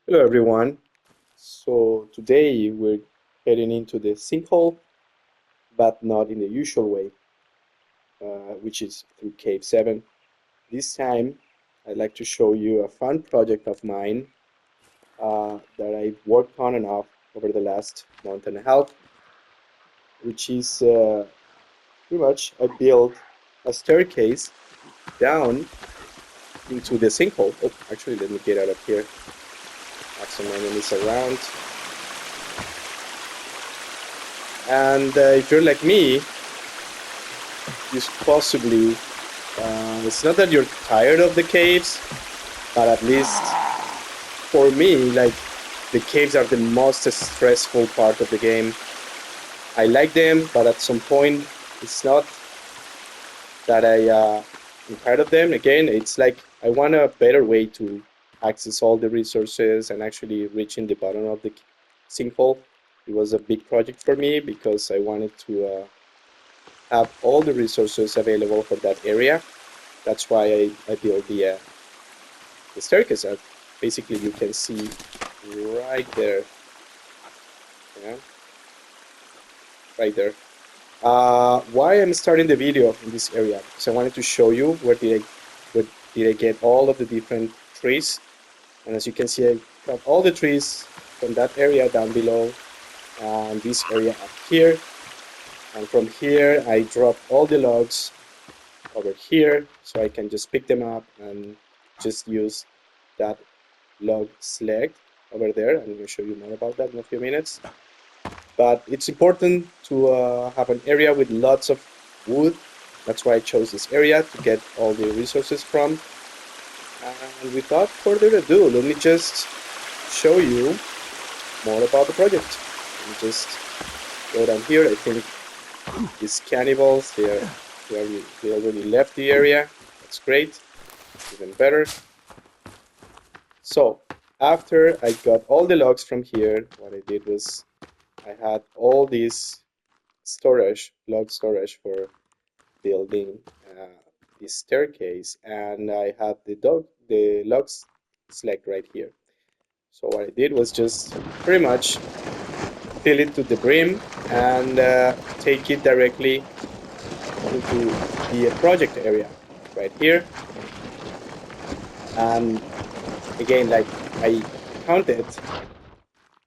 Hello everyone. So today we're heading into the sinkhole, but not in the usual way, which is through Cave 7. This time I'd like to show you a fun project of mine that I've worked on and off over the last month and a half, which is pretty much I built a staircase down into the sinkhole. Oh, actually, let me get out of here. Have some enemies around. And if you're like me, you possibly it's not that you're tired of the caves, but at least for me, like the caves are the most stressful part of the game. I like them, but at some point, it's not that I'm tired of them. Again, it's like I want a better way to access all the resources and actually reaching the bottom of the sinkhole. It was a big project for me because I wanted to have all the resources available for that area. That's why I built the staircase that basically you can see right there. Yeah, right there. Why I'm starting the video in this area? Because I wanted to show you where did I get all of the different trees. And as you can see, I got all the trees from that area down below and this area up here. And from here, I drop all the logs over here so I can just pick them up and just use that log sled over there. I'm going to show you more about that in a few minutes. But it's important to have an area with lots of wood. That's why I chose this area to get all the resources from. And without further ado, let me just show you more about the project. Let me just go down here. I think these cannibals, they already left the area. That's great, even better. So after I got all the logs from here, what I did was I had all these log storage for building this staircase, and I had the logs select right here. So what I did was just pretty much fill it to the brim and take it directly into the project area right here. And again, like I counted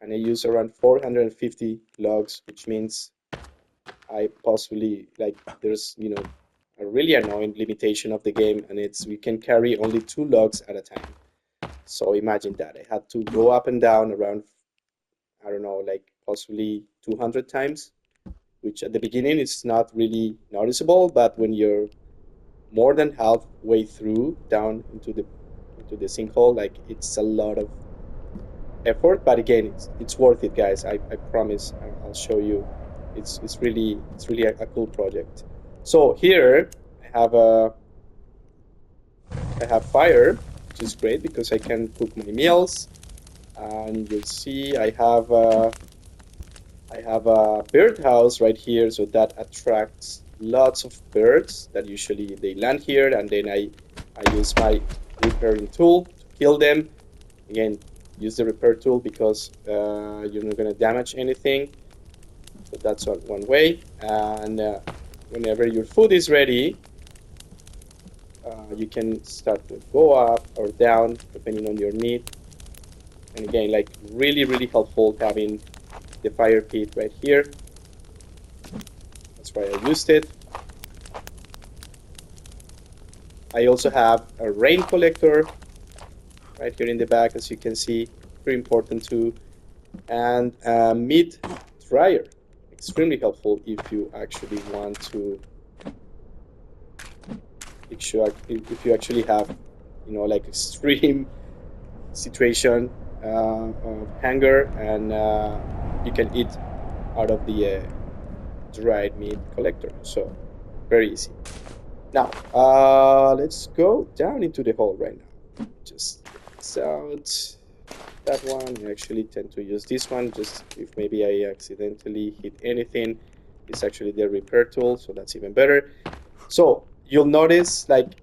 and I used around 450 logs, which means I possibly like there's a really annoying limitation of the game, and it's we can carry only 2 logs at a time. So imagine that I had to go up and down around, I don't know, like possibly 200 times, which at the beginning is not really noticeable, but when you're more than halfway through down into the sinkhole, like it's a lot of effort. But again, it's worth it, guys. I promise. I'll show you. It's really a cool project. So here I have fire, which is great because I can cook my meals. And you'll see I have a birdhouse right here, so that attracts lots of birds that usually they land here, and then I use my repairing tool to kill them. Again, use the repair tool because you're not going to damage anything. So that's one way. And whenever your food is ready, you can start to go up or down depending on your need. And again, like really helpful having the fire pit right here. That's why I used it. I also have a rain collector right here in the back, as you can see, pretty important too. And a meat dryer, extremely helpful if you actually want to, if you actually have, like extreme situation of hunger, and you can eat out of the dried meat collector. So very easy. Now let's go down into the hole right now. Just check this out. That one, I actually tend to use this one just if maybe I accidentally hit anything. It's actually the repair tool, so that's even better. So you'll notice like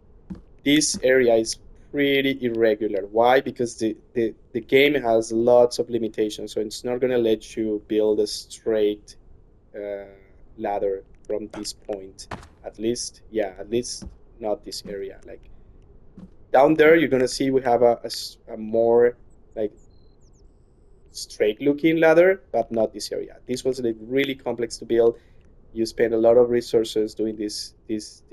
this area is pretty irregular. Why? Because the game has lots of limitations, so it's not going to let you build a straight ladder from this point. At least not this area. Like down there, you're going to see we have a more like straight looking ladder, but not this area. This was like really complex to build. You spend a lot of resources doing this is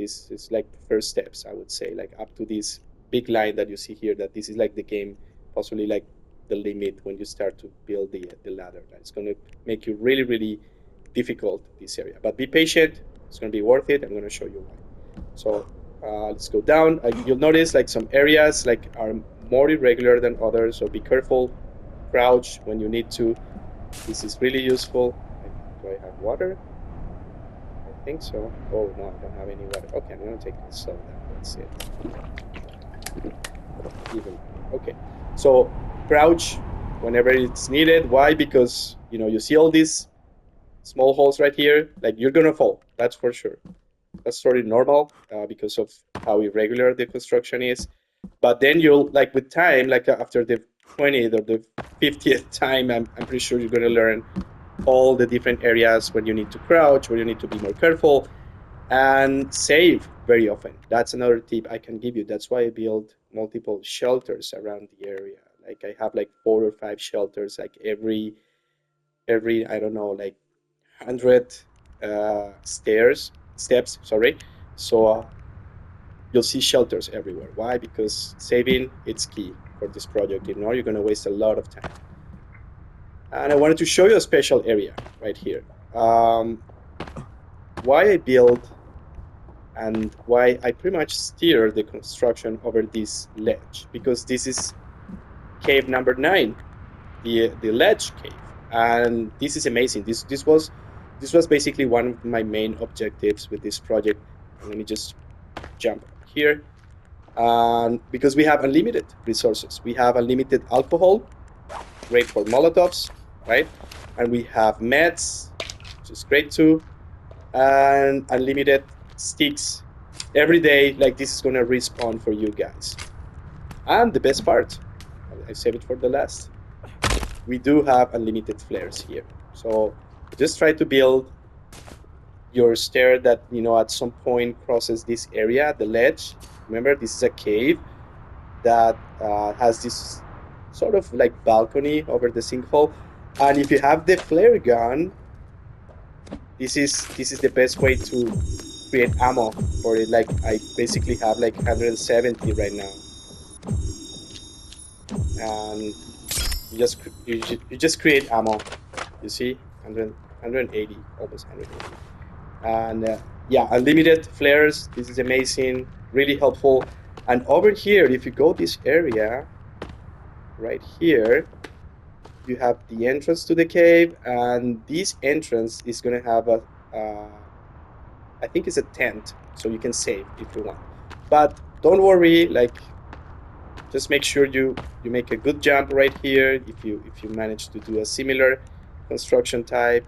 like first steps, I would say, like up to this big line that you see here, that this is like the game, possibly like the limit when you start to build the ladder. It's going to make you really, really difficult, this area. But be patient, it's going to be worth it. I'm going to show you why. So let's go down. You'll notice like some areas like are more irregular than others, so be careful. Crouch when you need to. This is really useful. Do I have water? I think so. Oh no, I don't have any water. Okay, I'm gonna take this slow down. That's it. Even okay. So crouch whenever it's needed. Why? Because you see all these small holes right here. Like you're gonna fall. That's for sure. That's totally normal because of how irregular the construction is. But then you'll like with time, like after the 20th or the 50th time, I'm pretty sure you're gonna learn all the different areas where you need to crouch, where you need to be more careful, and save very often. That's another tip I can give you. That's why I build multiple shelters around the area. Like I have like 4 or 5 shelters, like every I don't know, like 100 steps. Sorry. So you'll see shelters everywhere. Why? Because saving it's key for this project. You're going to waste a lot of time. And I wanted to show you a special area right here. Why I build and why I pretty much steer the construction over this ledge, because this is cave number 9, the ledge cave, and this is amazing. This was basically one of my main objectives with this project. Let me just jump here, because we have unlimited resources. We have unlimited alcohol, great for Molotovs, right? And we have meds, which is great too, and unlimited sticks every day. Like this is gonna respawn for you guys. And the best part, I save it for the last. We do have unlimited flares here. So just try to build your stair that at some point crosses this area, the ledge. Remember, this is a cave that has this sort of like balcony over the sinkhole, and if you have the flare gun, this is the best way to create ammo for it. Like I basically have like 170 right now, and you just create ammo. You see, 180, almost 180. And yeah, unlimited flares. This is amazing, really helpful. And over here, if you go this area right here, you have the entrance to the cave, and this entrance is going to have a I think it's a tent, so you can save if you want. But don't worry, like just make sure you make a good jump right here. If you manage to do a similar construction type,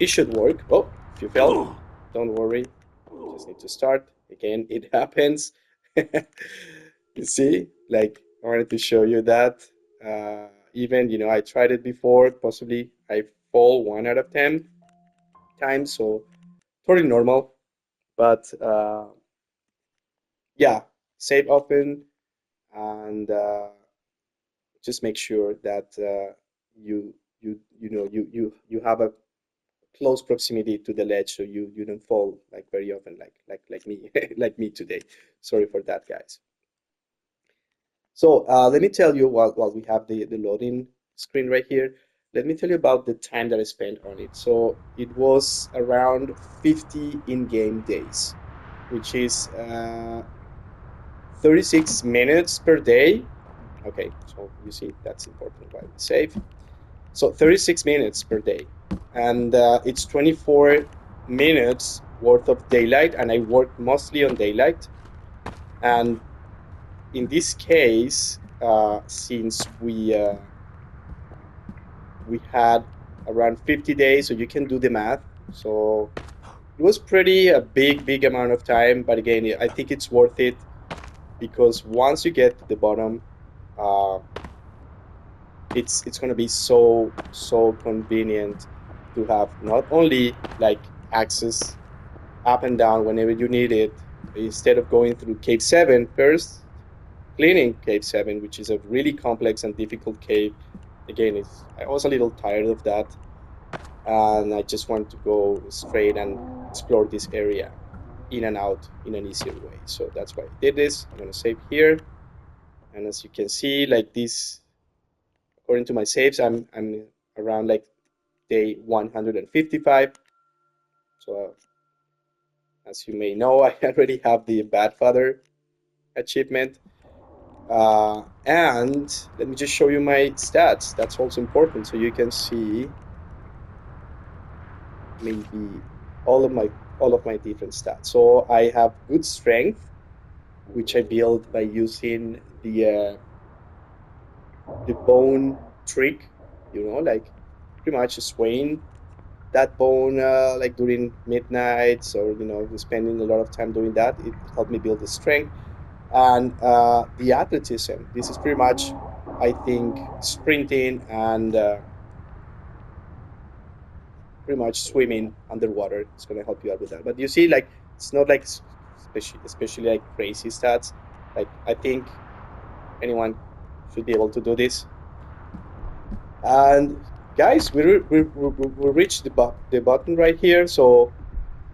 it should work. Oh, if you fell, don't worry, you just need to start again. It happens. You see, like I wanted to show you that. Even I tried it before, possibly I fall 1 out of 10 times, so totally normal. But yeah, save often, and just make sure that you have a close proximity to the ledge, so you don't fall like very often, like me like me today. Sorry for that, guys. So let me tell you, while we have the loading screen right here, let me tell you about the time that I spent on it. So it was around 50 in-game days, which is 36 minutes per day. Okay, so you see that's important why we save. So 36 minutes per day, and it's 24 minutes worth of daylight, and I work mostly on daylight. And in this case, since we had around 50 days, so you can do the math. So it was pretty a big amount of time, but again, I think it's worth it because once you get to the bottom, it's gonna be so convenient to have not only like access up and down whenever you need it, instead of going through cave 7 first, cleaning cave 7, which is a really complex and difficult cave. Again, I was a little tired of that, and I just want to go straight and explore this area in and out in an easier way. So that's why I did this. I'm gonna save here, and as you can see, like this, according to my saves, I'm around like day 155. So as you may know, I already have the Bad Father achievement. And let me just show you my stats. That's also important, so you can see maybe all of my different stats. So I have good strength, which I build by using the bone trick. Like pretty much swaying that bone like during midnights, or spending a lot of time doing that. It helped me build the strength and the athleticism. This is pretty much, I think, sprinting and pretty much swimming underwater. It's going to help you out with that. But you see, like, it's not like especially like crazy stats. Like, I think anyone should be able to do this. And guys, we reached the button right here. So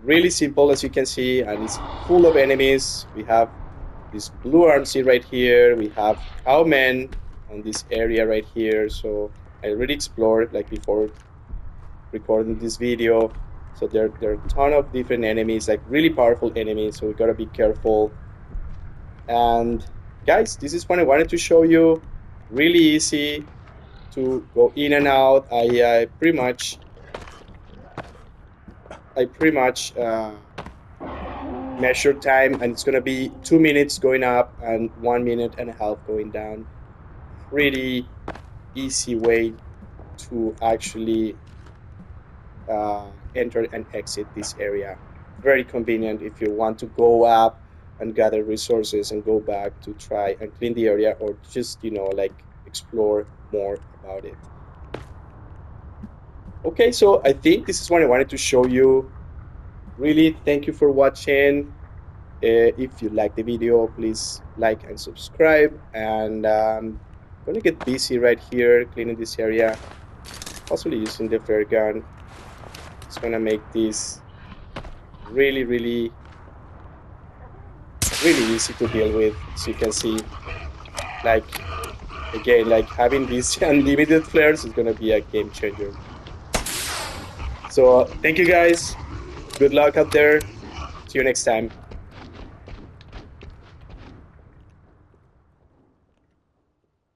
really simple, as you can see, and it's full of enemies. We have this blue armsy right here. We have cowmen on this area right here. So I already explored like before recording this video. So there are a ton of different enemies, like really powerful enemies. So we gotta be careful. And guys, this is what I wanted to show you. Really easy to go in and out. I pretty much measure time, and it's gonna be 2 minutes going up and 1.5 minutes going down. Pretty easy way to actually enter and exit this area. Very convenient if you want to go up and gather resources and go back to try and clean the area, or just like explore more about it. Okay, so I think this is what I wanted to show you. Really, thank you for watching. If you like the video, please like and subscribe. And I'm gonna get busy right here cleaning this area, possibly using the flare gun. It's gonna make this really easy to deal with. So you can see, like, again, like having these unlimited flares is gonna be a game changer. So thank you guys. Good luck out there. See you next time.